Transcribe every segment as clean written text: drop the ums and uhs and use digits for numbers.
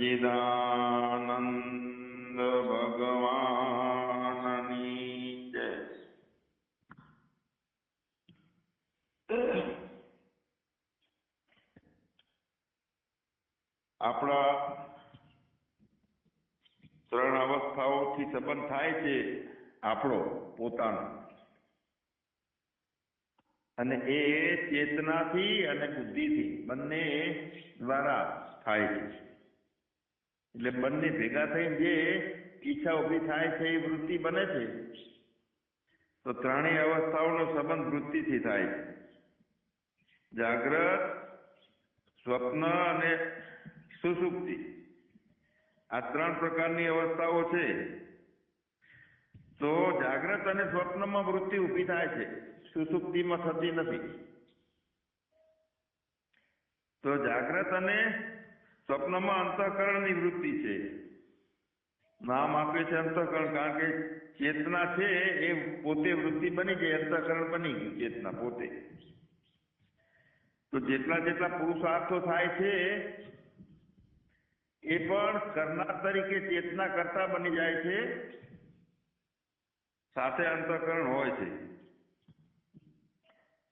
સચ્ચિદાનંદ ભગવાનની જય. આપણા ત્રણ અવસ્થાઓથી સંબંધ થાય છે આપણો પોતાનો, અને એ ચેતનાથી અને બુદ્ધિથી બંને દ્વારા થાય છે. એટલે બંને ભેગા થઈને જે ઈચ્છા ઉભી થાય છે એ વૃત્તિ બને છે. તો ત્રણેય અવસ્થાઓનો સંબંધ વૃત્તિથી થાય છે. જાગ્રત, સ્વપ્ન અને સુષુપ્તિ, આ ત્રણ પ્રકારની અવસ્થાઓ છે. તો જાગ્રત અને સ્વપ્નમાં વૃત્તિ ઊભી થાય છે, સુષુપ્તિમાં થતી નથી. તો જાગ્રત અને સ્વપ્નમાં અંતઃકરણની વૃત્તિ છે. નામ આપે છે અંતઃકરણ, કારણ કે ચેતના છે એ પોતે વૃત્તિ બની ગઈ, અંતઃકરણ બની ગયું ચેતના પોતે. તો જેટલા જેટલા પુરુષાર્થો થાય છે એ પણ કરનાર તરીકે ચેતના કરતા બની જાય છે, સાથે અંતઃકરણ હોય છે.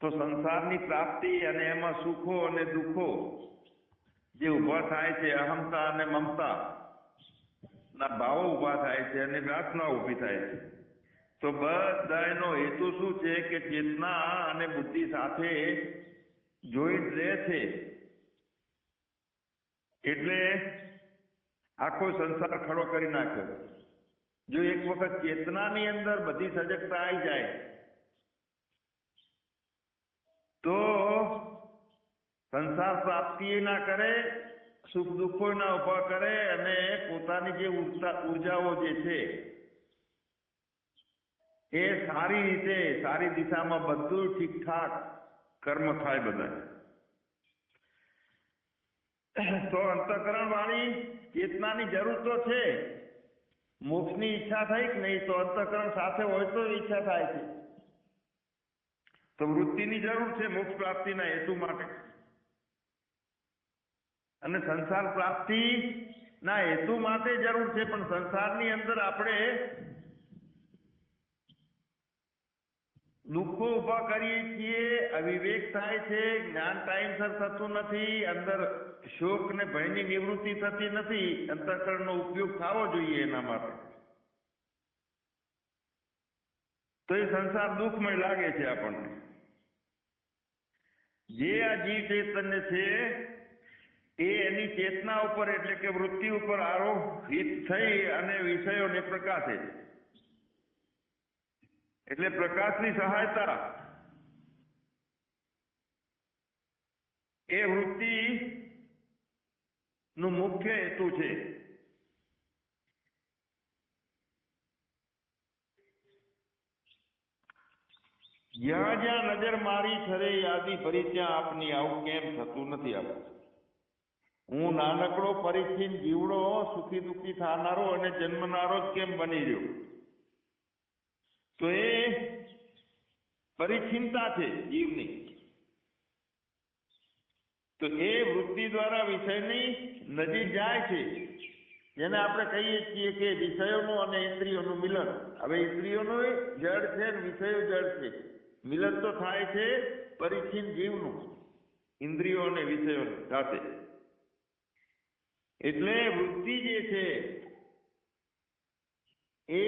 તો સંસારની પ્રાપ્તિ અને એમાં સુખો અને દુઃખો જે ઉભા થાય છે, અહમતા અને મમતા ના ભાવો ઉભા થાય છે અને વાસના ઉભી થાય છે. તો બધાનો હેતુ શું છે કે ચેતના અને બુદ્ધિ સાથે જોઈન્ટ રહે છે. એટલે આખો સંસાર ખડો કરી નાખ્યો. જો એક વખત ચેતનાની અંદર બધી સજગતા આવી જાય તો સંસાર પ્રાપ્તિ ના કરે, સુખ દુઃખો ના ઉભા કરે, અને પોતાની જે ઉર્જાઓ જે છે એ સારી રીતે સારી દિશામાં બધું ઠીકઠાક કર્મ થાય બધા. તો અંતઃકરણ વાળી ચેતનાની જરૂર તો છે. મોક્ષની ઈચ્છા થઈ કે નહીં, તો અંતઃકરણ સાથે હોય તો ઈચ્છા થાય છે. તો વૃત્તિની જરૂર છે મોક્ષ પ્રાપ્તિના હેતુ માટે. અને સંસાર પ્રાપ્તિ ના હેતુ માટે જરૂર છે, પણ સંસારની અંદર આપણે દુઃખો ઉભા કરીએ છીએ, અવિવેક થાય છે, જ્ઞાન ટાઈમસર થતું નથી, અંદર શોક ને ભયની નિવૃત્તિ થતી નથી. અંતઃકરણનો ઉપયોગ થવો જોઈએ એના માટે. તો એ સંસાર દુઃખમય લાગે છે આપણને. જે આ જીવ ચૈતન્ય છે એ એની ચેતના ઉપર એટલે કે વૃત્તિ ઉપર આરોહિત થઈ અને વિષયોને પ્રકાશે. એટલે પ્રકાશની સહાયતા એ વૃત્તિ નું મુખ્ય હેતુ છે. જ્યાં જ્યાં નજર મારી ઠરે યાદી ભરી ત્યાં આપની આવું કેમ થતું નથી. આવું હું નાનકડો પરિચ્છિન્ન જીવડો સુખી દુઃખી થનારો અને જન્મનારો જ કેમ બની રહ્યો. તો એ પરિચ્છિન્નતા છે જીવની. તો એ વૃત્તિ દ્વારા વિષયની નજીક જાય છે, જેને આપણે કહીએ છીએ કે વિષયોનું અને ઇન્દ્રિયોનું મિલન. હવે ઇન્દ્રિયોનું જડ છે અને વિષયો જડ છે. મિલન તો થાય છે પરિચ્છિન્ન જીવનું ઇન્દ્રિયો અને વિષયો સાથે. એટલે વૃત્તિ જે છે એ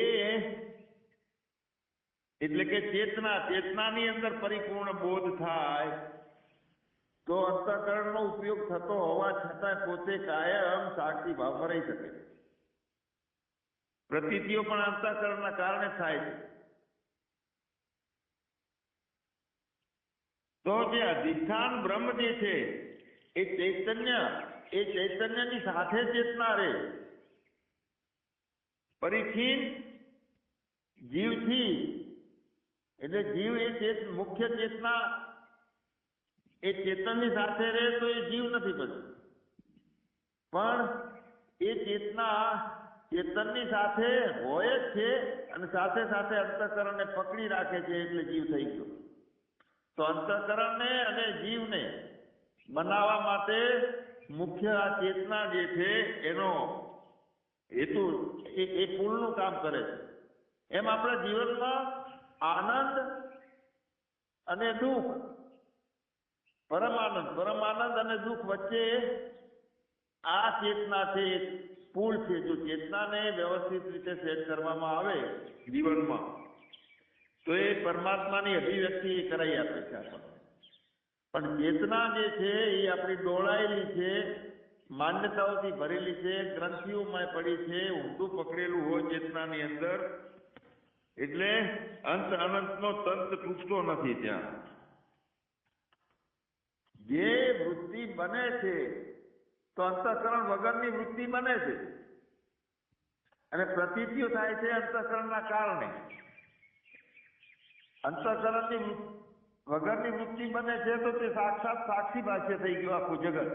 એટલે કે ચેતનાની અંદર પરિપૂર્ણ બોધ થાય તો અંતઃકરણનો ઉપયોગ થતો હોવા છતાં પોતે કાયમ સાક્ષી ભાવમાં રહી શકે. પ્રતીતિઓ પણ અંતઃકરણના કારણે થાય છે. તો જે અધિષ્ઠાન બ્રહ્મ જે છે એ ચૈતન્યની સાથે ચેતના રહે. પરિચ્છિન્ન જીવથી એટલે જીવ એ મુખ્ય ચેતના એ ચેતનની સાથે રહે તો એ જીવ નથી પછી, પણ એ ચેતના ચેતનની સાથે હોય જ છે અને સાથે સાથે અંતઃકરણને પકડી રાખે છે, એટલે જીવ થઈ ગયો. તો અંતઃકરણને અને જીવને બનાવવા માટે મુખ્ય આ ચેતના જે છે એનો હેતુ એ પુલનું કામ કરે છે. એમ આપણા જીવનમાં આનંદ અને દુઃખ, પરમાનંદ અને દુઃખ વચ્ચે આ ચેતના છે એ પુલ છે. જો ચેતનાને વ્યવસ્થિત રીતે સેટ કરવામાં આવે જીવનમાં તો એ પરમાત્માની અભિવ્યક્તિ એ કરાઈ આપે છે આપણને. પણ ચેતના જે છે એ આપણી ડોળાયેલી છે, માન્યતાઓથી ભરેલી છે, ગ્રંથિઓમાં પડી છે, ઊંધું પકડેલું હોય ચેતનાની અંદર, એટલે અંત અનંતનો તંત તૂટતો નથી. ત્યાં જે વૃત્તિ બને છે તો અંતઃકરણ વગરની વૃત્તિ બને છે અને પ્રતીતિઓ થાય છે અંતઃકરણના કારણે. અંતઃકરણની વગરની વૃત્તિ બને છે તો તે સાક્ષાત સાક્ષી ભાષ્ય થઈ ગયું આખું જગત.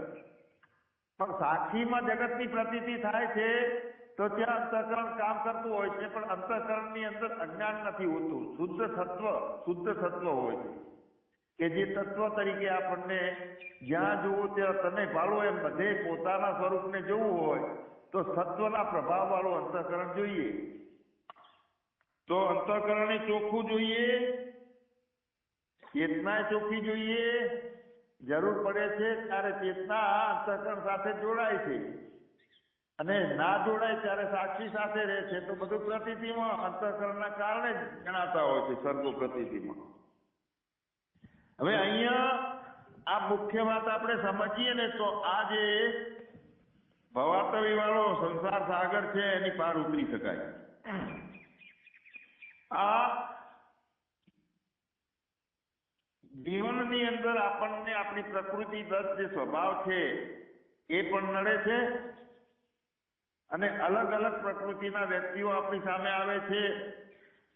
પણ સાક્ષીમાં જગતની પ્રતીતિ થાય છે તો ત્યાં અંતઃકરણ કામ કરતું હોય છે, પણ અંતઃકરણની અંદર અજ્ઞાન નથી હોતું, શુદ્ધ સત્વ હોય છે કે જે તત્વ તરીકે આપણને જ્યાં જોવું ત્યાં તને ભાળો એમ બધે પોતાના સ્વરૂપને જોવું હોય તો સત્વના પ્રભાવ વાળું અંતઃકરણ જોઈએ. તો અંતઃકરણ ચોખ્ખું જોઈએ, ચેતના ચોખ્ખી જોઈએ. જરૂર પડે છે ત્યારે ચેતના અંતઃકરણ સાથે જોડાય છે અને ના જોડાય ત્યારે સાક્ષી સાથે રહે છે. તો બધું પ્રતીતિમાં અંતઃકરણના કારણે જ જણાતા હોય છે, સર્ગો પ્રતીતિમાં. હવે અહીંયા આ મુખ્ય વાત આપણે સમજીએ ને તો આ જે ભવાટવી વાળો સંસાર સાગર છે એની પાર ઉતરી શકાય. આ જીવનની અંદર આપણને આપણી પ્રકૃતિ દત્ત જે સ્વભાવ છે એ પણ નડે છે અને અલગ અલગ પ્રકૃતિના વ્યક્તિઓ આપણી સામે આવે છે,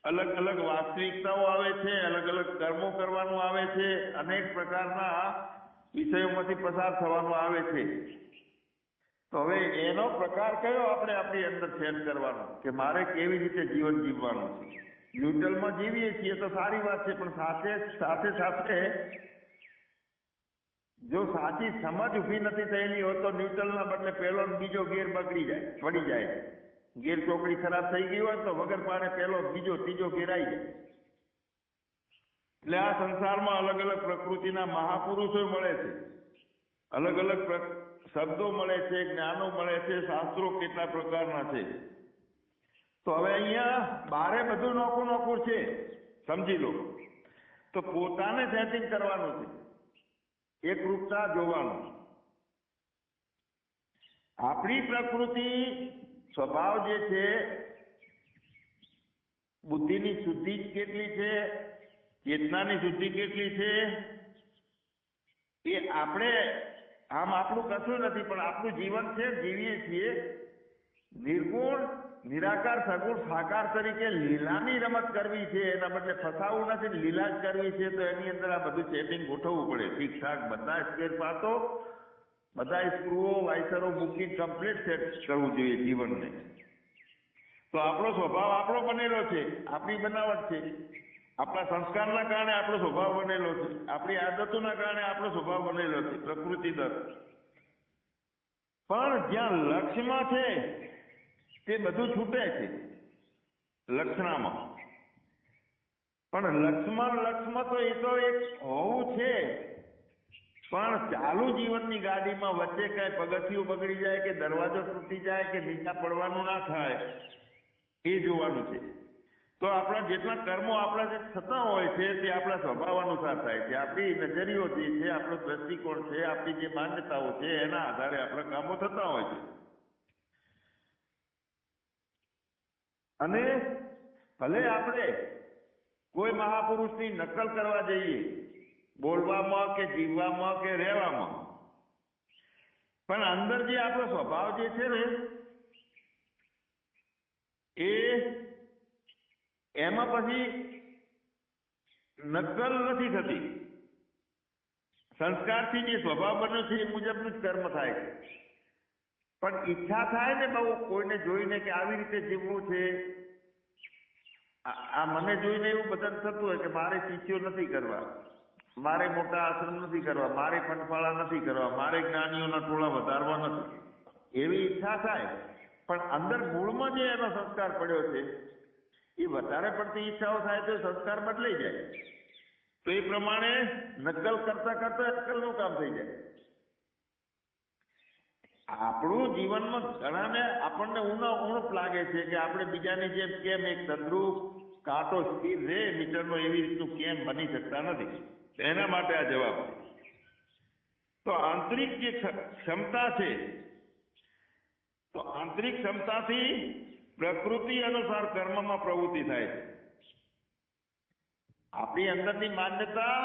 અલગ અલગ વાસ્તવિકતાઓ આવે છે, અલગ અલગ કર્મો કરવાનું આવે છે, અનેક પ્રકારના વિષયોમાંથી પસાર થવાનું આવે છે. તો હવે એનો પ્રકાર કયો આપણે આપણી અંદર સેટ કરવાનો કે મારે કેવી રીતે જીવન જીવવાનું છે. ન્યુટ્રલમાં જીવીએ છીએ તો સારી વાત છે, પણ સાથે સાથે જો સાચી સમજ ઊભી નથી થયેલી હોય તો ન્યુટ્રલના બદલે પહેલો બીજો ગેર પડી જાય. ગેર ચોકડી ખરાબ થઈ ગઈ હોય તો વગર પાડે પહેલો બીજો ત્રીજો ગેર આવી જાય. એટલે આ સંસારમાં અલગ અલગ પ્રકૃતિના મહાપુરુષો મળે છે, અલગ અલગ શબ્દો મળે છે, જ્ઞાનો મળે છે, શાસ્ત્રો કેટલા પ્રકારના છે. તો હવે અહીંયા બારે બધું નોખું છે, સમજી લો. તો પોતાને સેટિંગ કરવાનું છે, એકરૂપતા જોવાનું. આપણી પ્રકૃતિ સ્વભાવ જે છે, બુદ્ધિની શુદ્ધિ કેટલી છે, ચેતનાની શુદ્ધિ કેટલી છે, એ આપણે આમ આપણું કશું નથી, પણ આપણું જીવન છે, જીવીએ છીએ નિર્ગુણ નિરાકાર સગુણ સાકાર તરીકે લીલાની રમત કરવી છે. એના બદલે ફસાવું નથી, લીલા જ કરવી છે. તો એની અંદર આ બધું સેટિંગ ગોઠવવું પડે ઠીકઠાક. બધા સ્કેર પાતો, બધા સ્ક્રુઓ વાઇસરો મૂકી કમ્પ્લીટ સેટ કરવું જોઈએ જીવનને. તો આપણો સ્વભાવ આપણો બનેલો છે, આપણી બનાવટ છે, આપણા સંસ્કારના કારણે આપણો સ્વભાવ બનેલો છે, આપણી આદતોના કારણે આપણો સ્વભાવ બનેલો છે, પ્રકૃતિ દત્ત. પણ જ્યાં લક્ષ્યમાં છે તે બધું છૂટે છે લક્ષણામાં. પણ લક્ષ્મણ તો એ તો એક હોવું છે, પણ ચાલુ જીવનની ગાડીમાં વચ્ચે કઈ પગથિયું બગડી જાય કે દરવાજો તૂટી જાય કે નીચા પડવાનું ના થાય એ જોવાનું છે. તો આપણા જેટલા કર્મો આપણા જે થતા હોય છે તે આપણા સ્વભાવ અનુસાર થાય છે. આપણી નજરીઓ જે છે, આપણો દ્રષ્ટિકોણ છે, આપણી જે માન્યતાઓ છે એના આધારે આપણા કામો થતા હોય છે. અને ભલે આપણે કોઈ મહાપુરુષની નકલ કરવા જઈએ, બોલવામાં કે જીવવામાં કે રહેવામાં, પણ અંદર જે આપણો સ્વભાવ જે છે ને એમાં પછી નકલ નથી થતી. સંસ્કારથી જે સ્વભાવ બન્યો છે એ મુજબનું જ કર્મ થાય છે. પણ ઈચ્છા થાય ને બહુ કોઈને જોઈને કે આવી રીતે જીવવું છે, આ મને જોઈને એવું બધાને થતું હોય કે મારે શિષ્યો નથી કરવા, મારે મોટા આશ્રમ નથી કરવા, મારે પંચફાળા નથી કરવા, મારે જ્ઞાનીઓના ટોળા વધારવા નથી, એવી ઈચ્છા થાય, પણ અંદર મૂળમાં જે એનો સંસ્કાર પડ્યો છે એ વધારે પડતી ઈચ્છાઓ થાય તો સંસ્કાર બદલાઈ જાય, તો એ પ્રમાણે નકલ કરતા કરતા અક્કલનું કામ થઈ જાય. આપણું જીવનમાં ઘણાને આપણને ઉણપ લાગે છે કે આપણે બીજાની જેમ કેમ એક તંદુરસ્ત કાંટો સ્થિર રહે મીટરનો એવી રીતનું કેમ બની શકતા નથી. એના માટે આ જવાબ છે. તો આંતરિક જે ક્ષમતા છે, તો આંતરિક ક્ષમતાથી પ્રકૃતિ અનુસાર કર્મમાં પ્રવૃત્તિ થાય છે. આપણી અંદરની માન્યતા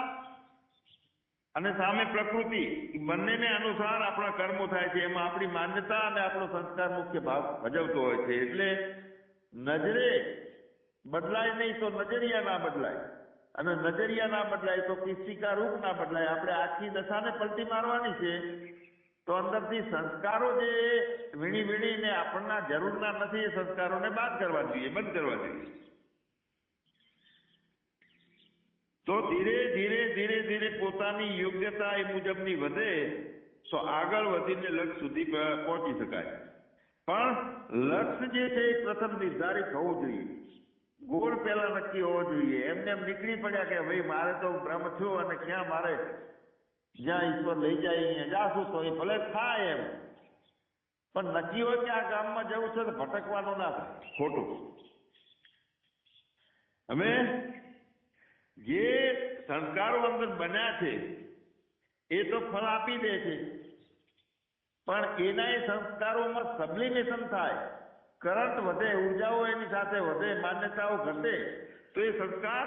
અને સામે પ્રકૃતિ બંનેને અનુસાર આપણા કર્મો થાય છે. એમાં આપણી માન્યતા અને આપણો સંસ્કાર મુખ્ય ભાગ ભજવતો હોય છે. એટલે નજરે બદલાય નહીં તો નજરિયા ના બદલાય, અને નજરિયા ના બદલાય તો કિસ્તિકા રૂપ ના બદલાય. આપણે આખી દશાને પલટી મારવાની છે. તો અંદરથી સંસ્કારો જે વીણીને આપણના જરૂરના નથી એ સંસ્કારોને બાદ કરવા જોઈએ, બંધ કરવા જોઈએ. તો ધીરે ધીરે પોતાની યોગ્યતા એ મુજબની વધે તો આગળ વધીને લક્ષ્ય સુધી પહોંચી શકાય. પણ લક્ષ્ય જે છે એ પ્રથમ નિર્ધારિત હોવું જોઈએ, ગોળ પહેલા નક્કી હોવો જોઈએ. એમને નીકળી પડ્યા કે ભાઈ મારે તો બ્રહ્મ છું અને ક્યાં મારે જ્યાં ઈશ્વર લઈ જાય અહીંયા જાશું તો એ ભલે થાય એમ, પણ નક્કી હોય કે આ ગામમાં જવું છે તો ભટકવાનું ના થાય, ખોટું. હવે જે સંસ્કારો અંદર બન્યા છે એ તો ફળ આપી દે છે, પણ એના એ સંસ્કારોમાં સબ્લિમેશન થાય, કરંટ વધે, ઉર્જાઓ એની સાથે વધે, માન્યતાઓ ઘટે, તો એ સંસ્કાર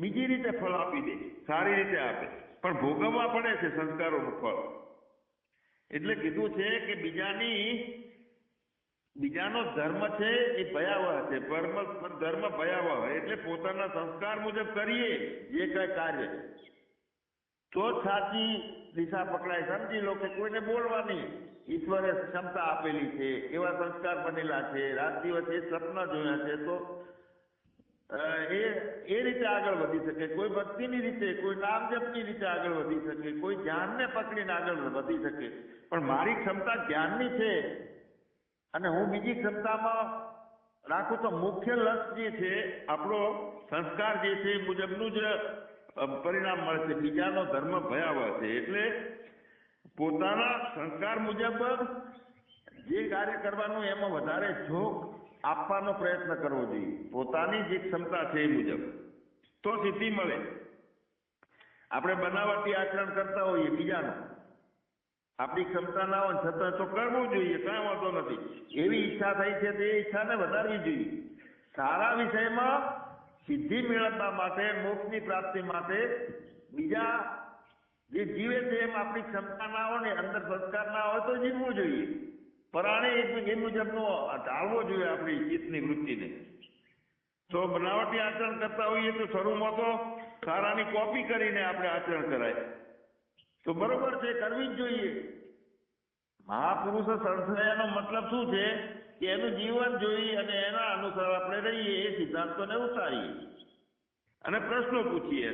બીજી રીતે ફળ આપી દે, સારી રીતે આપે, પણ ભોગવવા પડે છે સંસ્કારોનું ફળ. એટલે કીધું છે કે બીજાનો ધર્મ છે એ ભયાવહ છે, ધર્મ ભયાવહ, એટલે પોતાના સંસ્કાર મુજબ કરીએ જે કઈ કાર્ય તો સાચી દિશા પકડાય. સમજી લો કે કોઈને બોલવાની ઈશ્વરે ક્ષમતા આપેલી છે, એવા સંસ્કાર બનેલા છે, રાત દિવસ એ સપના જોયા છે, તો એ રીતે આગળ વધી શકે. કોઈ ભક્તિની રીતે, કોઈ નામ જપની રીતે આગળ વધી શકે, કોઈ જ્ઞાનને પકડીને આગળ વધી શકે. પણ મારી ક્ષમતા જ્ઞાનની છે અને હું બીજી ક્ષમતામાં રાખું તો મુખ્ય લક્ષ્ય જે છે આપણો સંસ્કાર જે છે એ મુજબનું જ પરિણામ મળશે. બીજાનો ધર્મ ભયાવહ છે, એટલે પોતાના સંસ્કાર મુજબ જે કાર્ય કરવાનું એમાં વધારે ઝોક આપવાનો પ્રયત્ન કરવો જોઈએ, પોતાની જે ક્ષમતા છે એ મુજબ, તો સિદ્ધિ મળે. આપણે બનાવટી આચરણ કરતા હોઈએ બીજાનું, આપણી ક્ષમતા ના હોય છતાં તો કરવું જોઈએ, કાંઈ વાંધો નથી. એવી ઈચ્છા થઈ છે તો એ ઈચ્છાને વધારવી જોઈએ. સારા વિષયમાં સિદ્ધિ મેળવવા માટે, મોક્ષની પ્રાપ્તિ માટે બીજા જે જીવે છે એમ આપણી ક્ષમતા ના હોય ને અંદર સંસ્કાર ના હોય તો જીવવું જોઈએ. પરાણે એ મુજબનો ઢાળવો જોઈએ આપણી ચિત્તની વૃત્તિને. તો બનાવટી આચરણ કરતા હોઈએ તો શરૂમાં તો સારાની કોપી કરીને આપણે આચરણ કરાય તો બરોબર છે, કરવી જ જોઈએ. મહાપુરુષો સંશ્રયનો મતલબ શું છે કે એનું જીવન જોઈ અને એના અનુસાર આપણે રહીએ, એ સિદ્ધાંતોને ઉતારીએ અને પ્રશ્નો પૂછીએ.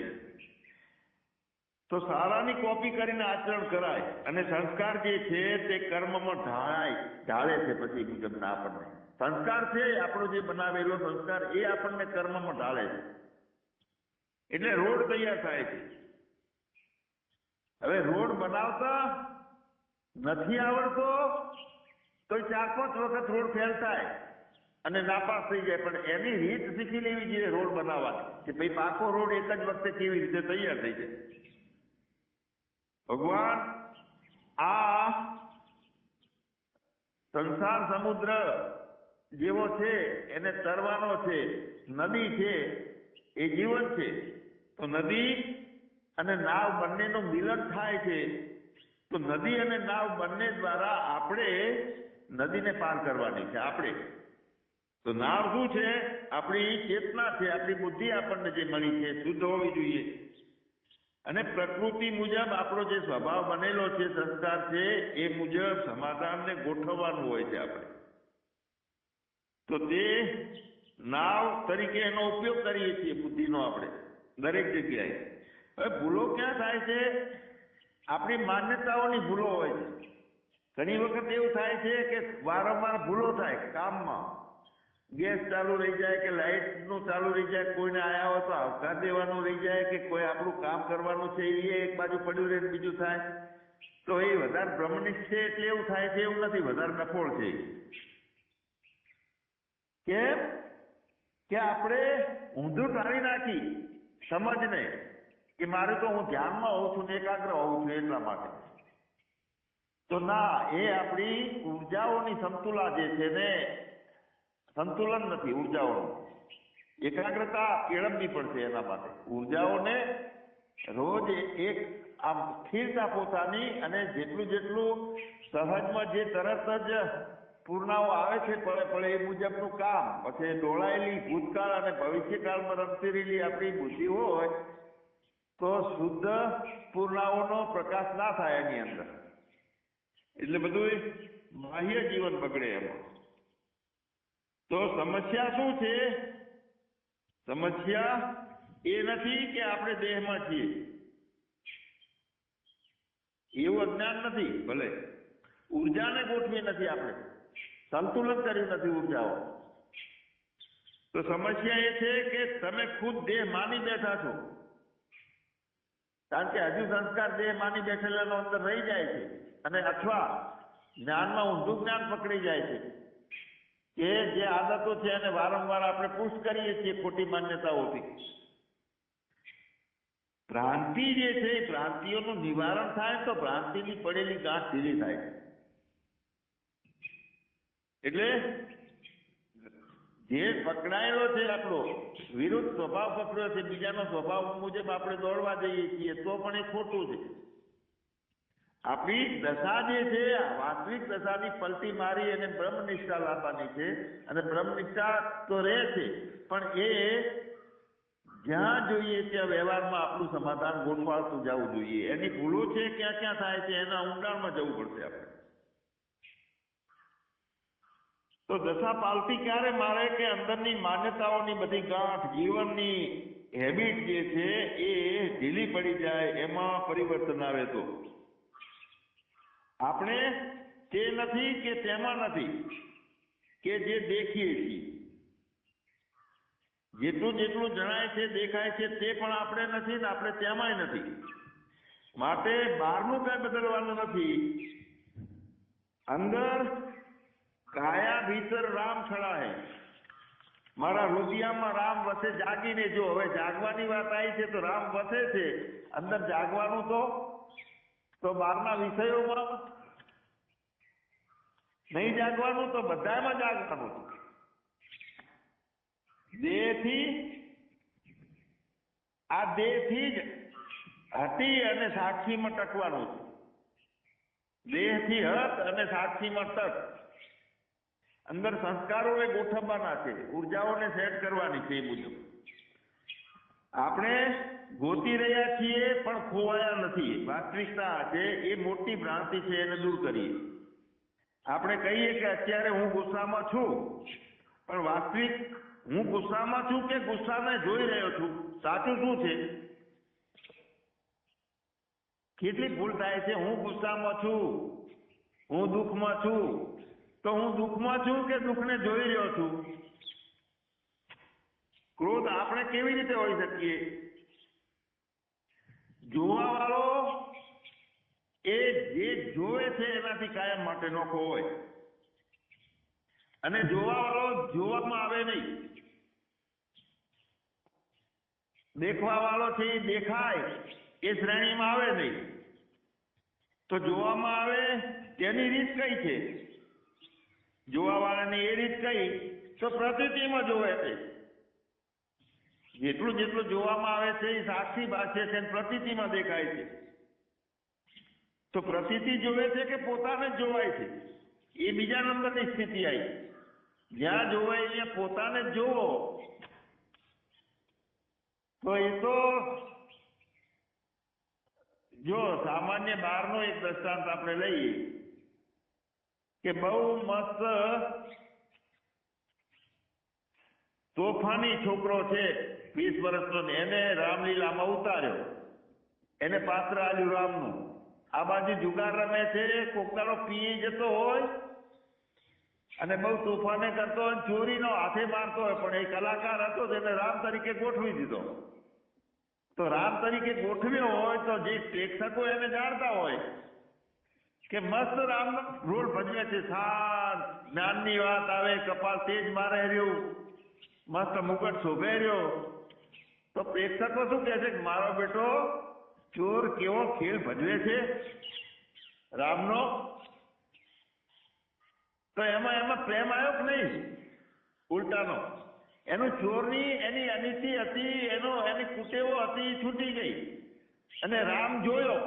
તો સારાની કોપી કરીને આચરણ કરાય અને સંસ્કાર જે છે તે કર્મમાં ઢાળે છે. પછી મુજબના આપણને સંસ્કાર છે, આપણો જે બનાવેલો સંસ્કાર એ આપણને કર્મમાં ઢાળે છે, એટલે રોડ તૈયાર થાય છે. હવે રોડ બનાવતા નથી આવડતો તો 4-5 વખત રોડ ફેલ થાય અને નાપાસ થઈ જાય, પણ એની રીત શીખી લેવી જોઈએ રોડ બનાવવાની, કે ભાઈ પાકો રોડ એક જ વખતે કેવી રીતે તૈયાર થઈ જાય. ભગવાન આ સંસાર સમુદ્ર જેવો છે એને તરવાનો છે, નદી છે એ જીવન છે, તો નદી અને નાવ બંનેનું મિલન થાય છે. તો નદી અને નાવ બંને દ્વારા આપણે નદીને પાર કરવાની છે. આપણે તો નાવ શું છે? આપણી ચેતના છે, આપણી બુદ્ધિ આપણને જે મળી છે શુદ્ધ હોવી જોઈએ, અને પ્રકૃતિ મુજબ આપણો જે સ્વભાવ બનેલો છે, સંસ્કાર છે, એ મુજબ સમાધાનને ગોઠવવાનું હોય છે આપણે. તો તે નાવ તરીકે એનો ઉપયોગ કરીએ છીએ બુદ્ધિનો આપણે દરેક જગ્યાએ. હવે ભૂલો ક્યાં થાય છે? આપણી માન્યતાઓની ભૂલો હોય છે. ઘણી વખત એવું થાય છે કે વારંવાર ભૂલો થાય કામમાં. ગેસ ચાલુ રહી જાય કે લાઇટનું ચાલુ રહી જાય, કોઈને આયા હોય તો આવકાર દેવાનું રહી જાય, કે કોઈ આપણું કામ કરવાનું છે એ એક બાજુ પડ્યું રહે બીજું થાય, તો એ વધારે બ્રહ્મનિષ્ઠ છે એટલે એવું થાય છે. એવું નથી, વધારે ડફોળ છે. કેમ કે આપણે ઊંધું ટાળી નાખી સમજને કે મારે તો હું ધ્યાનમાં હોઉં છું ને એકાગ્ર હોઉં છું એટલા માટે. તો ના, એ આપણી ઉર્જાઓની સમતુલા જે છે ને, સંતુલન નથી ઉર્જાઓનું. એકાગ્રતા કેળવવી પડશે એના માટે. ઉર્જાઓને રોજ એક આમ સ્થિરતા પોતાની, અને જેટલું સહજમાં જે તરત જ પૂર્ણાઓ આવે છે પડે એ મુજબનું કામ, પછી ડોળાયેલી ભૂતકાળ અને ભવિષ્યકાળમાં રમતી રહેલી આપણી બુદ્ધિ હોય તો શુદ્ધ પૂર્ણાઓનો પ્રકાશ ના થાય એની અંદર. એટલે બધું બાહ્ય જીવન બગડે એમાં. તો સમસ્યા શું છે? સમસ્યા એ નથી કે આપણે દેહમાં છીએ, એવું અજ્ઞાન નથી. ભલે ઉર્જાને ગોઠવી નથી, આપણે સંતુલન કર્યું નથી ઉર્જાઓ. તો સમસ્યા એ છે કે તમે ખુદ દેહ માની બેઠા છો, કારણ કે હજુ સંસ્કાર દેહ માની બેઠેલાનો અંદર રહી જાય છે, અને અથવા જ્ઞાનમાં ઊંધું જ્ઞાન પકડી જાય છે કે જે આદતો છે એને વારંવાર આપણે પુશ કરીએ છીએ ખોટી માન્યતાઓથી. ભ્રાંતિ જે છે એ ભ્રાંતિઓનું નિવારણ થાય તો ભ્રાંતિની પડેલી ગાંઠ ઢીલી થાય. એટલે જે પકડાયેલો છે આપણો વિરુદ્ધ સ્વભાવ પકડ્યો છે, બીજાનો સ્વભાવ મુજબ આપણે દોડવા જઈએ છીએ, તો પણ એ ખોટું છે. આપણી દશા જે છે, વાસ્તવિક દશાની પલટી મારી અને બ્રહ્મનિષ્ઠા લાવવાની છે. અને બ્રહ્મનિષ્ઠા તો રહે છે, પણ એ જ્યાં જોઈએ ત્યાં વ્યવહારમાં આપણું સમાધાન ગોઠવાતું જવું જોઈએ. એની ભૂલો છે ક્યાં ક્યાં થાય છે એના ઊંડાણમાં જવું પડશે આપણે. તો દશા પાલટી ક્યારે મારે? કે અંદરની માન્યતાઓની બધી ગાંઠ, જીવનની હેબિટ જે છે એ ઢીલી પડી જાય, એમાં પરિવર્તન આવે. તો આપણે તે નથી કે તેમાં નથી કે જે દેખીએ છીએ. જેટલું જણાય છે, દેખાય છે, તે પણ આપણે નથી ને આપણે તેમાંય નથી. માટે બહારનું કઈ બદલવાનું નથી. અંદર કાયા ભીતર રામ ખડા હે. મારા હૃદયમાં રામ વસે, જાગીને જો. હવે જાગવાની વાત આવી છે તો રામ વસે છે અંદર. જાગવાનું તો બહારના વિષયોમાં નહીં જાગવાનું, તો બધામાં જાગવાનું. દેહથી જ હટી અને સાક્ષીમાં ટકવાનું છે. દેહથી હટ અને સાક્ષીમાં ટક. અંદર સંસ્કારોને ગોઠવવાના છે, ઉર્જાઓને સેટ કરવાની છે. એ મુજબ આપણે ગોતી રહ્યા છીએ પણ ખોવાયા નથી. વાસ્તવિકતા છે એ મોટી ભ્રાંતિ છે, એને દૂર કરીએ. આપણે કહીએ કે અત્યારે હું ગુસ્સામાં છું, પણ વાસ્તવિક હું ગુસ્સામાં છું કે ગુસ્સાને જોઈ રહ્યો છું? સાચું શું છે? કેટલી ભૂલ થાય છે. હું ગુસ્સામાં છું, હું દુઃખમાં છું, તો હું દુઃખમાં છું કે દુઃખને જોઈ રહ્યો છું? ક્રોધ આપણે કેવી રીતે હોઈ શકીએ? જોવા વાળો એ જે જોવે છે એનાથી કાયમ માટે નોખો હોય, અને જોવા વાળો જોવામાં આવે નહીં. દેખવા વાળો છે એ દેખાય એ શ્રેણીમાં આવે નહીં. તો જોવામાં આવે તેની રીત કઈ છે? જોવા વાળાની એ રીત કઈ? તો પ્રતીતિમાં જોવે છે. જેટલું જોવામાં આવે છે એ સાક્ષી ભાષ્ય છે, પ્રતીતિમાં દેખાય છે. તો પ્રતીતિ જોવે છે કે પોતાને જ જોવાય છે? એ બીજા નંબરની સ્થિતિ આવી. જ્યાં જોવાય અહીંયા પોતાને જ જોવો, તો એ તો જો સામાન્ય બહારનો એક દ્રષ્ટાંત આપણે લઈએ કે બહુ મસ્ત તોફાની છોકરો છે, 20 વર્ષનો, ને એને રામલીલામાં ઉતાર્યો. એને પાત્ર આલ્યું રામનું. આ બાજુ જુગાર રમે છે, કોકદાડો પી જતો હોય અને બહુ તોફાને કરતો હોય, ચોરીનો હાથે મારતો હોય, પણ એ કલાકાર હતો તેને રામ તરીકે ગોઠવી દીધો. તો રામ તરીકે ગોઠવ્યો હોય તો જે પ્રેક્ષકો એને જાણતા હોય કે મસ્ત રામનો રોલ ભજવે છે, શાંત જ્ઞાનની વાત આવે, કપાળ તેજ મારે રહ્યું, મસ્ત મુકટ શોભે રહ્યો, તો પ્રેક્ષકો શું કહે છે કે મારો બેટો ચોર કેવો ખેલ ભજવે છે રામનો. તો એમાં પ્રેમ આવ્યો કે નહીં? ઉલટાનો એનું ચોરની એની અનિતિ હતી, એની કુટેવો હતી, છૂટી ગઈ અને રામ જોયો.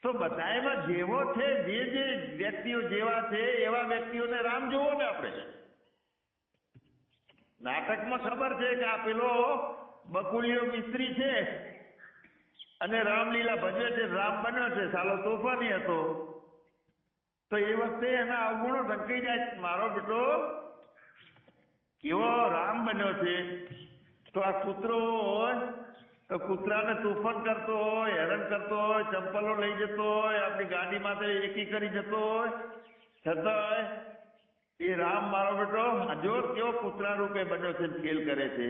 તો બધામાં જેવો છે, જે વ્યક્તિઓ જેવા છે એવા વ્યક્તિઓને રામ જોવો ને આપણે. નાટકમાં ખબર છે કે આ પેલો બકુલિયો મિસ્ત્રી છે અને રામલીલા ભજવે છે, રામ બન્યો છે, સાલો તોફાની હતો. તો એ વખતે એના અવગુણો ઢંકાઈ જાય, મારો બેટો કેવો રામ બન્યો છે. તો આ કૂતરો હોય તો કૂતરાને તોફાન કરતો હોય, હેરાન કરતો હોય, ચંપલો લઈ જતો હોય, આપણી ગાડીમાં એકી કરી જતો હોય, છતાંય એ રામ મારો બેટો જો કેવો કૂતરા રૂપે બન્યો છે, ખેલ કરે છે.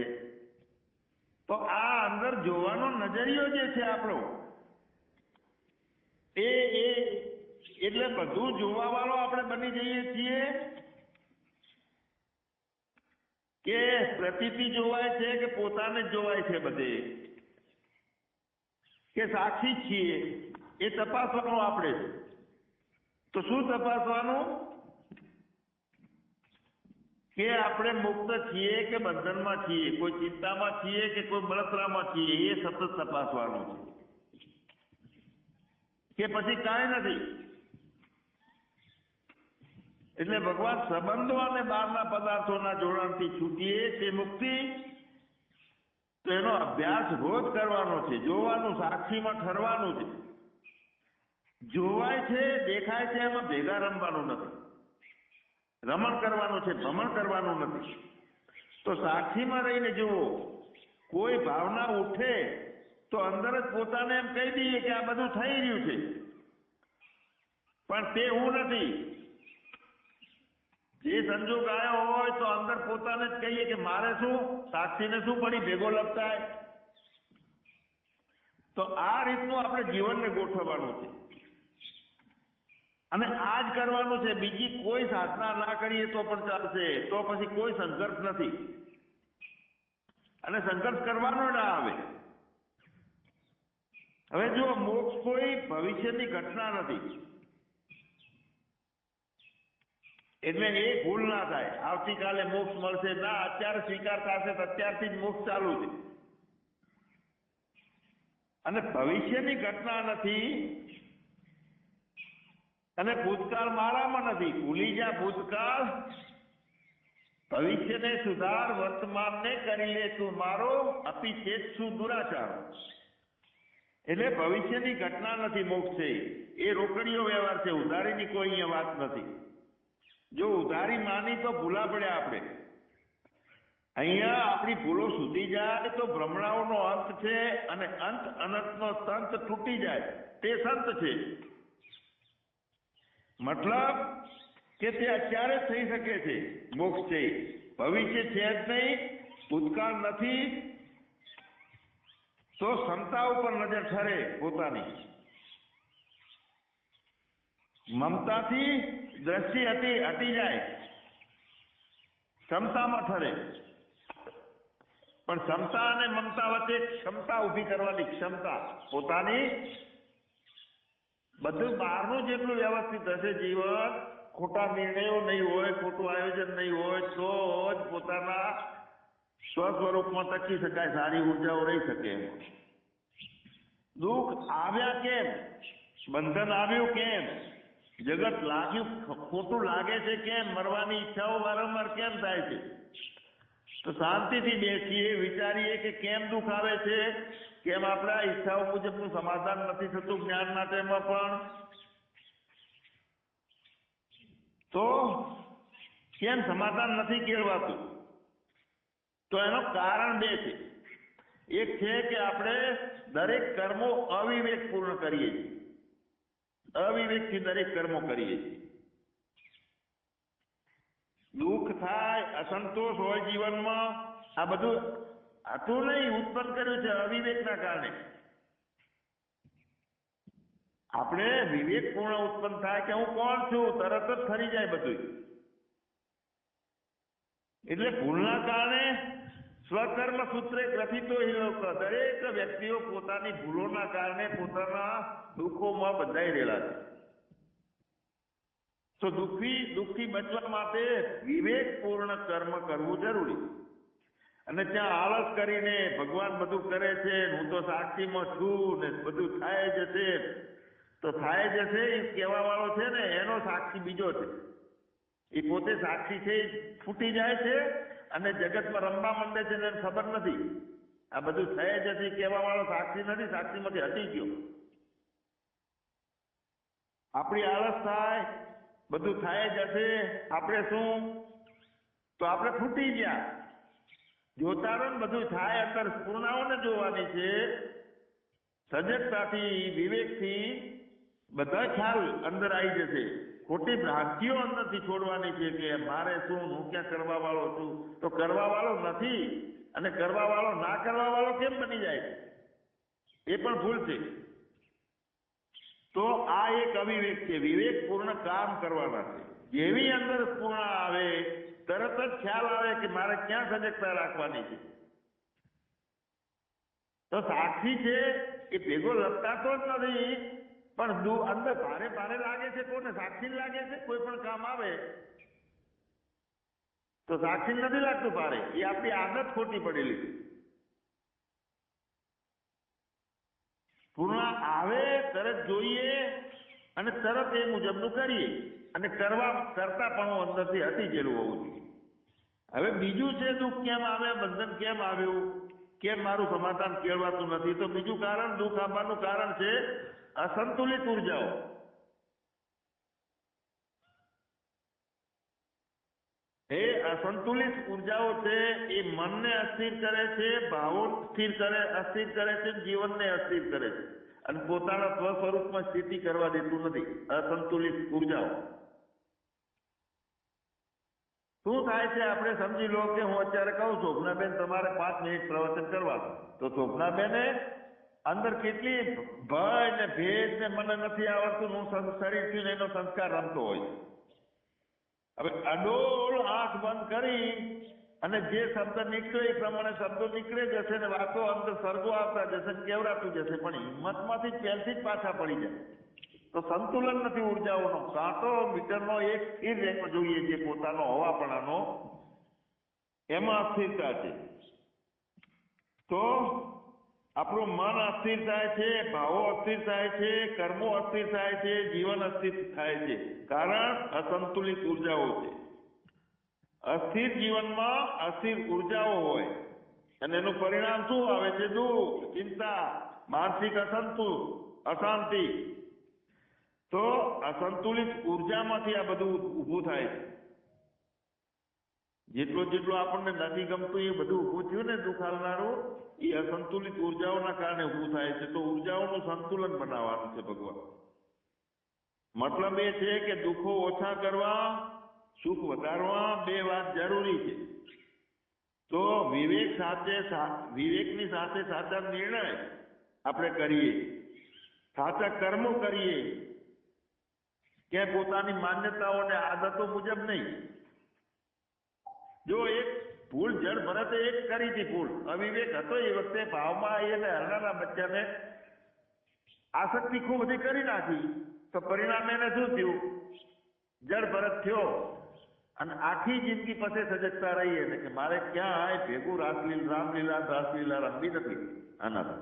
તો આ અંદર જોવાનો નજરિયો જે છે આપણો એ એટલે બધું જોવા વાળો આપણે બની જઈએ છીએ કે પ્રતીતિ જોવાય છે કે પોતાને જ જોવાય છે, બધે કે સાક્ષી જ છીએ, એ તપાસવાનું આપણે. તો શું તપાસવાનું કે આપણે મુક્ત છીએ કે બંધનમાં છીએ, કોઈ ચિંતામાં છીએ કે કોઈ બળતરામાં છીએ, એ સતત તપાસવાનું છે કે પછી કાંઈ નથી. એટલે ભગવાન સંબંધો અને બહારના પદાર્થોના જોડાણથી છૂટીએ તે મુક્તિ. તો એનો અભ્યાસ રોજ કરવાનો છે, જોવાનું, સાક્ષીમાં ઠરવાનું છે. જોવાય છે, દેખાય છે, એમાં ભેગા રમવાનું નથી, રમણ કરવાનું છે, ભ્રમણ કરવાનું નથી. તો સાક્ષીમાં રહીને જુઓ. કોઈ ભાવના ઉઠે તો અંદર જ પોતાને એમ કહી દઈએ કે આ બધું થઈ રહ્યું છે, પણ તે હું નથી. જે સંજોગ આવ્યો હોય તો અંદર પોતાને જ કહીએ કે મારે શું, સાક્ષીને શું પડી, ભેગો લપટાય. તો આ રીતનું આપણે જીવનને ગોઠવવાનું છે અને આ જ કરવાનું છે. બીજી કોઈ સાધના ના કરીએ તો પણ ચાલશે, તો પછી કોઈ સંઘર્ષ નથી અને સંઘર્ષ કરવાનો ના આવે. હવે જો મોક્ષ કોઈ ભવિષ્યની ઘટના નથી, એટલે એ ભૂલ ના થાય આવતીકાલે મોક્ષ મળશે ના, અત્યારે સ્વીકાર થશે તો અત્યારથી જ મોક્ષ ચાલુ છે. અને ભવિષ્યની ઘટના નથી અને ભૂતકાળ મારામાં નથી. ભૂલી જા ભૂતકાળ, ભવિષ્યને સુધાર, વર્તમાનને કરી લે તું મારો, અપી ચેત શું દુરાચાર. એટલે ભવિષ્યની ઘટના નથી મોક્ષ છે, એ રોકડીયો વ્યવહાર છે, ઉધારીની કોઈ અહીંયા વાત નથી. જો ઉધારી માની તો ભૂલા પડ્યા આપણે. અહીંયા આપણી ભૂલો સુધી જાય તો ભ્રમણાઓનો અંત છે અને અંત અનંતનો તંત તૂટી જાય તે સંત છે. મતલબ કે તે અત્યારે જ થઈ શકે છે. મોક્ષ છે, ભવિષ્ય છે જ નહીં, ભૂતકાળ નથી. તો ક્ષમતા ઉપર નજર ઠરે પોતાની. મમતાથી દ્રષ્ટિ હટી જાય, ક્ષમતામાં ઠરે. પણ ક્ષમતા અને મમતા વચ્ચે ક્ષમતા ઊભી કરવાની, ક્ષમતા પોતાની. બધું બહારનું જેટલું વ્યવસ્થિત હશે જીવન, ખોટા નિર્ણયો નહીં હોય, ખોટું આયોજન નહીં હોય, તો જ પોતાના સ્વસ્વરૂપમાં ટકી શકાય, સારી ઉર્જાઓ રહી શકે. દુઃખ આવ્યા કેમ, બંધન આવ્યું કેમ, જગત લાગ્યું ખોટું લાગે છે કેમ, મરવાની ઈચ્છાઓ વારંવાર કેમ થાય છે. તો શાંતિથી બેસીએ, વિચારીએ કે કેમ દુઃખ આવે છે, કેમ આપણા ઈચ્છાઓ મુજબનું સમાધાન નથી થતું જ્ઞાનના ટાઈમમાં પણ, તો કેમ સમાધાન નથી કેળવાતું. તો એનું કારણ બે છે. એક છે કે આપણે દરેક કર્મો અવિવેક પૂર્ણ કરીએ છીએ, અવિવેકથી દરેક કર્મો કરીએ છીએ. દુઃખ થાય, અસંતોષ હોય જીવનમાં, આ બધું હતું નહીં, ઉત્પન્ન કર્યું છે અવિવેકના કારણે. આપણે વિવેકપૂર્ણ ઉત્પન્ન થાય કે હું કોણ છું, તરત જ ઠરી જાય બધું. એટલે ભૂલના કારણે સ્વકર્મ સૂત્રે ગ્રથિતો હિ લોક, દરેક વ્યક્તિઓ પોતાની ભૂલોના કારણે પોતાના દુઃખોમાં બંધાઈ રહેલા છે. તો દુઃખથી બચવા માટે વિવેકપૂર્ણ કર્મ કરવું જરૂરી. અને ત્યાં આળસ કરીને ભગવાન બધું કરે છે, હું તો સાક્ષીમાં છું ને બધું થાય જશે, તો થાય જશે એ કહેવા વાળો છે ને એનો સાક્ષી બીજો છે. એ પોતે સાક્ષી છે, ફૂટી જાય છે અને જગતમાં રમવા માંડે છે ને એને ખબર નથી. આ બધું થઈ જશે કહેવા વાળો સાક્ષી નથી, સાક્ષીમાંથી હટી ગયો. આપણી આળસ થાય, બધું થાય જશે, આપણે શું, તો આપણે ફૂટી ગયા. જોતારો ને બધું થાય, અંદર પૂર્ણાઓને જોવાની છે. સજગતાથી, વિવેકથી બધા ખ્યાલ અંદર આવી જશે. ખોટી ભ્રાંતિઓ અંદરથી છોડવાની છે કે મારે શું, હું ક્યાં કરવા વાળો છું, તો કરવા વાળો નથી. અને કરવા વાળો ના કરવા વાળો કેમ બની જાય, એ પણ ભૂલ છે. તો આ એક અવિવેક છે. વિવેકપૂર્ણ કામ કરવાના છે. જેવી અંદર પૂર્ણ આવે તરત જ ખ્યાલ આવે કે મારે ક્યાં સજગતા રાખવાની છે. તો સાક્ષી છે એ ભેગો લપટાતો જ નથી, પણ અંદર ભારે ભારે લાગે છે. કોને? સાક્ષી લાગે છે. કોઈ પણ કામ આવે તો સાક્ષી નથી લાગતું ભારે, એ આપણી આદત ખોટી પડેલી છે. પૂર્ણ આવે તરત જોઈએ અને તરત એ મુજબનું કરીએ, અને કરતા પણ અંદરથી હટી ગયેલું હોવું જોઈએ. હવે બીજું છે દુઃખ કેમ આવે, બંધન કેમ આવ્યું, કેમ મારું સમાધાન કેળવાતું નથી, તો બીજું કારણ દુઃખ આવવાનું કારણ છે અસંતુલિત ઉર્જાઓ. એ અસંતુલિત ઉર્જાઓ છે એ મનને અસ્થિર કરે છે, ભાવો અસ્થિર કરે છે, જીવનને અસ્થિર કરે છે, અને પોતાના સ્વ સ્વરૂપમાં સ્થિતિ કરવા દેતું નથી. અસંતુલિત ઉર્જાઓ શું થાય છે? આપણે સમજી લો કે હું અત્યારે કહું છું શોભનાબેન તમારે 5 મિનિટ પ્રવચન કરવાનું, તો શોભનાબેને અંદર કેટલી ભય ને ભેદ ને મને નથી આવડતું, હું શરીરથી એનો સંસ્કાર રમતો હોય. હવે અડોળ આંખ બંધ કરી અને જે શબ્દ નીકળે એ પ્રમાણે શબ્દો નીકળે જશે ને વાતો અંદર સર્ગો આવતા જશે, કેવડાતું જશે, પણ હિંમતમાંથી પહેલથી જ પાછા પડી જાય. તો સંતુલન નથી ઉર્જાઓનો. કાંટો મીટરનો એક સ્થિર રહેવો જોઈએ, જે પોતાનો હવાપણાનો, એમાં અસ્થિરતા છે. તો આપણું મન અસ્થિર થાય છે, ભાવો અસ્થિર થાય છે, કર્મો અસ્થિર થાય છે, જીવન અસ્થિર થાય છે. કારણ અસંતુલિત ઉર્જાઓ છે. અસ્થિર જીવનમાં અસ્થિર ઉર્જાઓ હોય અને એનું પરિણામ શું આવે છે? દુઃખ, ચિંતા, માનસિક અશાંતિ. તો અસંતુલિત ઉર્જામાંથી આ બધું ઊભું થાય છે. જેટલું આપણને નથી ગમતું એ બધું ઊભું થયું ને દુઃખ આવનારું, એ અસંતુલિત ઉર્જાઓના કારણે ઊભું થાય છે. તો ઉર્જાઓનું સંતુલન બનાવવાનું છે ભગવાન. મતલબ એ છે કે દુઃખો ઓછા કરવા, સુખ વધારવા, બે વાત જરૂરી છે. તો વિવેકની સાથે સાચા નિર્ણય આપણે કરીએ, સાચા કર્મો કરીએ, કે પોતાની માન્યતાઓને આદતો મુજબ નહીં. જો એક ભૂલ જળ ભરતે એક કરી હતી, ભૂલ અવિવેક હતો એ વખતે, ભાવમાં એને હરણાના બચ્ચાને આસક્તિ ખૂબ બધી કરી નાખી, તો પરિણામે એને શું થયું? જળ ભરત થયો અને આખી જિંદગી પછી સજગતા રહી એને કે મારે ક્યાં ભેગું રાસલીલા રમવી નથી. આના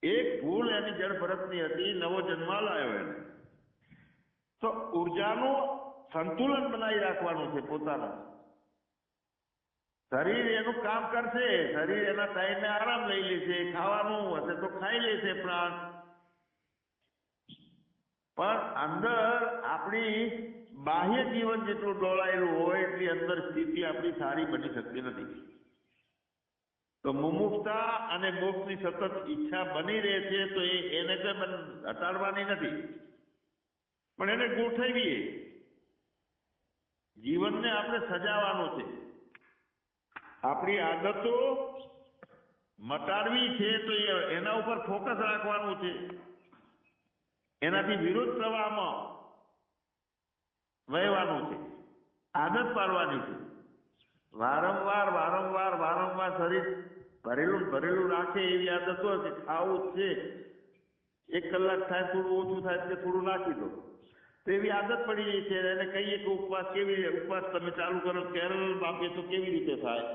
એક ભૂલ એની જળ ભરતની હતી, નવો જન્મ લાવ્યો એને. તો ઉર્જાનું સંતુલન બનાવી રાખવાનું છે પોતાનું. શરીર એનું કામ કરશે, શરીર એના ટાઈમે આરામ લઈ લેશે, ખાવાનું હશે તો ખાઈ લેશે પ્રાણ, પણ અંદર આપણી બાહ્ય જીવન જેટલું ડોળાયેલું હોય એટલી અંદર સ્થિતિ આપણી સારી બની શકતી નથી. તો મુમુક્ષતા અને મોક્ષની સતત ઈચ્છા બની રહે છે, તો એને તો હટાડવાની નથી, પણ એને ગોઠવીએ. જીવનને આપણે સજાવવાનું છે. આપણી આદતો મટાડવી છે તો એના ઉપર ફોકસ રાખવાનું છે. એનાથી વિરુદ્ધ પ્રવાહમાં વહેવાનું છે. આદત પાડવાની છે. વારંવાર વારંવાર વારંવાર શરીર ભરેલું રાખે એવી આદત હોય કે ખાવું જ છે, 1 કલાક થાય થોડું ઓછું થાય કે થોડું નાખી દો, તો એવી આદત પડી ગઈ છે. એને કહીએ કે ઉપવાસ તમે ચાલુ કરો, કેરળ આપીએ તો કેવી રીતે થાય?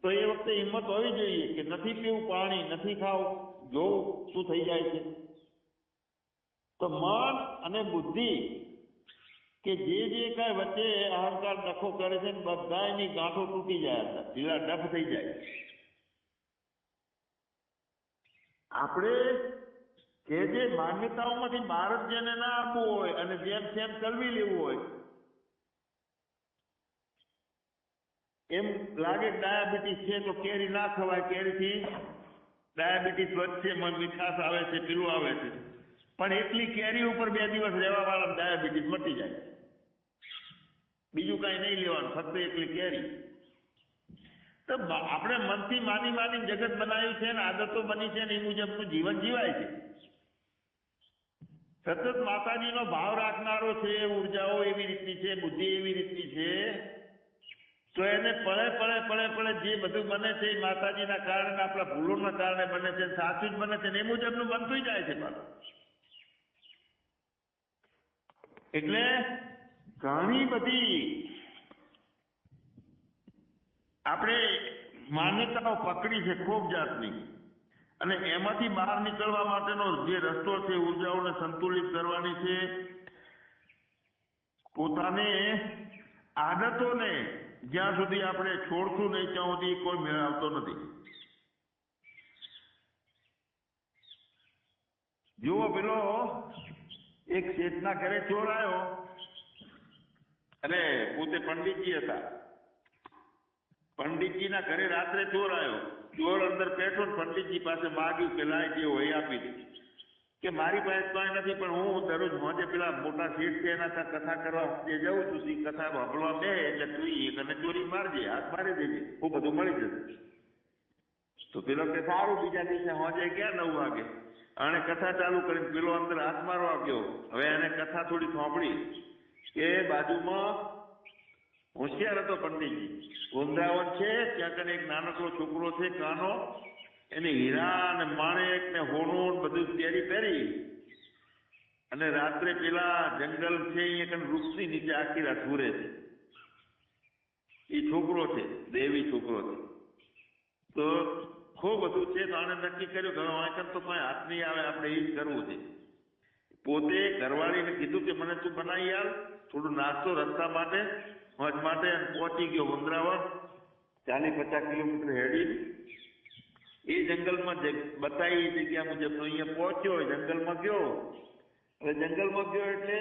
તો એ વખતે હિંમત હોવી જોઈએ કે નથી પીવું પાણી, નથી ખાવું, જોવું શું થઈ જાય છે. તો મન અને બુદ્ધિ કે જે કઈ વચ્ચે અહંકાર ડખો કરે છે, બધા એની ગાંઠો તૂટી જાય, ઢીલા ડફ થઈ જાય. આપણે કે જે માન્યતાઓમાંથી બહાર જ જેને ના આપવું હોય અને જેમ તેમ ચલવી લેવું હોય, એમ લાગે ડાયાબિટીસ છે તો કેરી ના ખવાય, કેરીથી ડાયાબિટીસ વધશે, મીઠાશ આવે છે, પીલું આવે છે, પણ એકલી કેરી ઉપર 2 દિવસ રહેવા વાળા ડાયાબિટીસ મટી જાય. બીજું કઈ નહીં લેવાનું, ફક્ત એકલી કેરી. તો આપણે મનથી માની જગત બનાવ્યું છે ને આદતો બની છે ને એ મુજબનું જીવન જીવાય છે. સતત માતાજીનો ભાવ રાખનારો છે, ઉર્જાઓ એવી રીતની છે, બુદ્ધિ એવી રીતની છે, તો એને પળે જે બધું બને છે એ માતાજીના કારણે, આપણા ભૂલોના કારણે બને છે, સાચું જ બને છે ને એ મુજબનું બનતું જાય છે. એટલે ઘણી બધી આપણે માન્યતાઓ પકડી છે ખૂબ જાતની, અને એમાંથી બહાર નીકળવા માટેનો જે રસ્તો છે, ઉર્જાઓને સંતુલિત કરવાની છે. પોતાને આદતોને જ્યાં સુધી આપણે છોડશું નહીં ત્યાં સુધી કોઈ મેળ આવતો નથી. જુઓ, પેલો એક શેઠના ઘરે ચોર આવ્યો અને પોતે પંડિતજી હતા. પંડિતજીના ઘરે રાત્રે ચોર આવ્યો. ચોર અંદર બેઠો ને પંડિતજી પાસે માગ્યું કે લાય જે હોય આપી દે. કે મારી પાસે કઈ નથી, પણ હું દરરોજ મોજે પેલા મોટા શેઠ છે એના ત્યાં કથા કરવા જે જઉં છું, એ કથા સાંભળવા બે એટલે તું એક અને ચોરી મારજે, હાથ મારી દેજે, હું બધું મળી જશે. તો પેલો કે સારું. બીજા દિવસે મોજે ગયા 9 વાગે, અને કથા ચાલુ કરીને પેલો અંદર હાથ મારવા ગયો. હવે એને કથા થોડી સાંભળી કે બાજુમાં હોશિયાર હતો પંડિતજી, વૃંદાવન છે, ત્યાં કને એક નાનકડો છોકરો છે કાનો, એને હીરા અને માણેક ને હોનું બધું પહેરી અને રાત્રે પેલા જંગલ છે અહીંયા વૃક્ષની નીચે આખી રાત ઘૂરે છે. એ છોકરો છે, દેવી છોકરો છે. તો ખૂબ બધું છે, તો આને નક્કી કર્યું કે વાંચન તો કોઈ હાથ નહીં આવે, આપણે એ જ કરવું છે. પોતે ઘરવાળીને કીધું કે મને તું બનાવી આલ થોડું નાસ્તો રસ્તા માટે મોજ માટે, અને પહોંચી ગયો વૃંદાવન. 40-50 કિલોમીટર હેડી એ જંગલમાં બતાવી જગ્યા મુજબ અહીંયા પહોંચ્યો, જંગલમાં ગયો. હવે જંગલમાં ગયો એટલે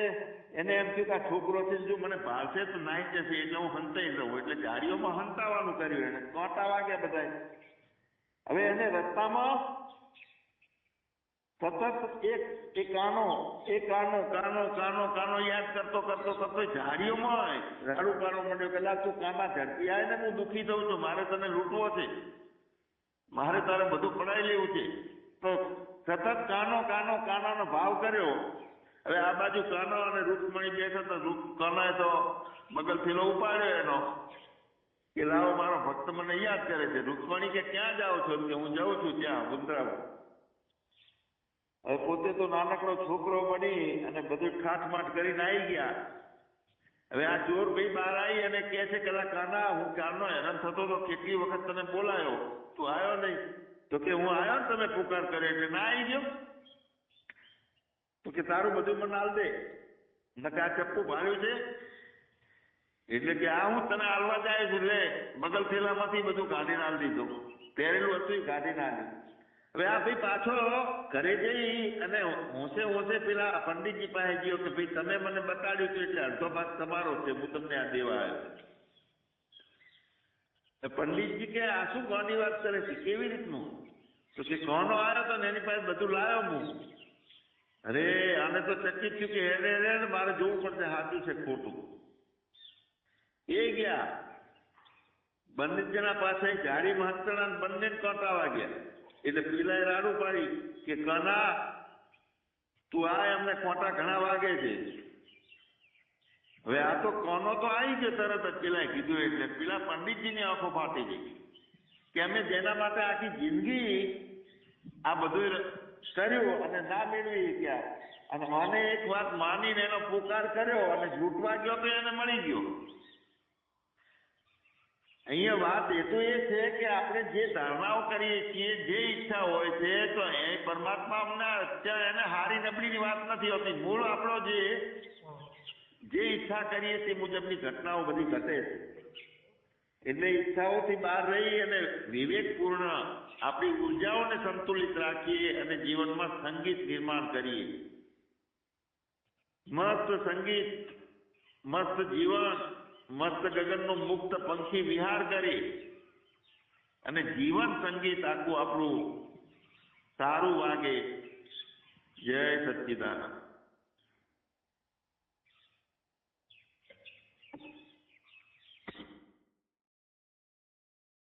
એને એમ થયું કે આ છોકરો છે, જો મને ભાવશે તો નાઈ જશે, એટલે હું હંતાઈ લઉં. એટલે ગાડીઓમાં હંતાવાનું કર્યું, એને કાંટા વાગ્યા બધા. હવે એને રસ્તામાં સતત એક કાનો યાદ કરતો ઝાડીઓમાં રાડું પાડો માંડ્યો. કલાક તું કામા ઝડપી આવે ને, હું દુઃખી થઉં છું, મારે તને લૂંટવો છે, મારે તારે બધું પડાવી લેવું છે. તો સતત કાનાનો ભાવ કર્યો. હવે આ બાજુ કાનો અને રૂકમણી બેઠા તો કાનાએ તો મગલ થેલો ઉપાડ્યો એનો કે લાવો મારો ભક્ત મને યાદ કરે છે. રૂકમણી કે ક્યાં જાઓ છો? કે હું જાઉં છું ત્યાં વૃંદાવન. હવે પોતે તો નાનકડો છોકરો બની અને બધું ઠાઠમાઠ કરીને આવી ગયા. હવે આ ચોર ભાઈ બહાર આવી અને કહે છે કે કાના, હું કાનો હેરાન થતો તો કેટલી વખત તને બોલાયો, તું આવ્યો નહીં. તો કે હું આવ્યો ને તમે પુકાર કરે એટલે ના આવી ગયો. તો કે તારું બધું મને હાલ દે, નકે આ ચપ્પુ ભાડ્યું છે એટલે કે આ હું તને હાલવા જાય છું. એટલે મગલ થેલામાંથી બધું કાઢીને હાલ દીધું, પહેરેલું હતું એ કાઢીને હાલ્યું. હવે આ ભાઈ પાછો ઘરે જઈ અને હોંશે પેલા પંડિતજી પાસે ગયો કે ભાઈ તમે મને બતાડ્યું હતું એટલે અડધો ભાગ તમારો છે, હું તમને આ દેવા આવ્યો. પંડિતજી કે આ શું કોની વાત કરે છે, કેવી રીતનું? તો કે કોનો આવ્યો તો ને એની પાસે બધું લાવ્યો હું. અરે આને તો ચકિત થયું કે હેડે મારે જોવું પડશે સાચું છે ખોટું. એ ગયા પંડિતજીના પાસે જારી મહત્તણા બંને કાંટા વાગ્યા. એટલે પીલાએ રાડું પાડી કે કના તું આ એમને કોટા ઘણા વાગે છે. હવે આ તો કોનો તો આવી ગયો તરત જ પેલા કીધું એટલે પેલા પંડિતજીની આંખો ફાટી ગઈ કે અમે જેના માટે આખી જિંદગી આ બધું કર્યું અને ના મેળવી ગયા, અને મને એક વાત માનીને એનો પુકાર કર્યો અને લૂંટવા ગયો તો એને મળી ગયો. અહીંયા વાત એ તો એ છે કે આપણે જે ધારણાઓ કરીએ છીએ, જે ઈચ્છા હોય છે, તો એ પરમાત્મા અમને અત્યારે એને હારી નબળીની વાત નથી હોતી. મૂળ આપણો જે ઈચ્છા કરીએ તે મુજબની ઘટનાઓ બધી ઘટે છે. એટલે ઈચ્છાઓથી બહાર રહી અને વિવેકપૂર્ણ આપણી ઉર્જાઓને સંતુલિત રાખીએ અને જીવનમાં સંગીત નિર્માણ કરીએ. મસ્ત સંગીત, મસ્ત જીવન, મસ્ત ગગનનો મુક્ત પંખી વિહાર કરી અને જીવન સંગીત આખું આપણું સારું વાગે. જય સચ્ચિદાનંદ.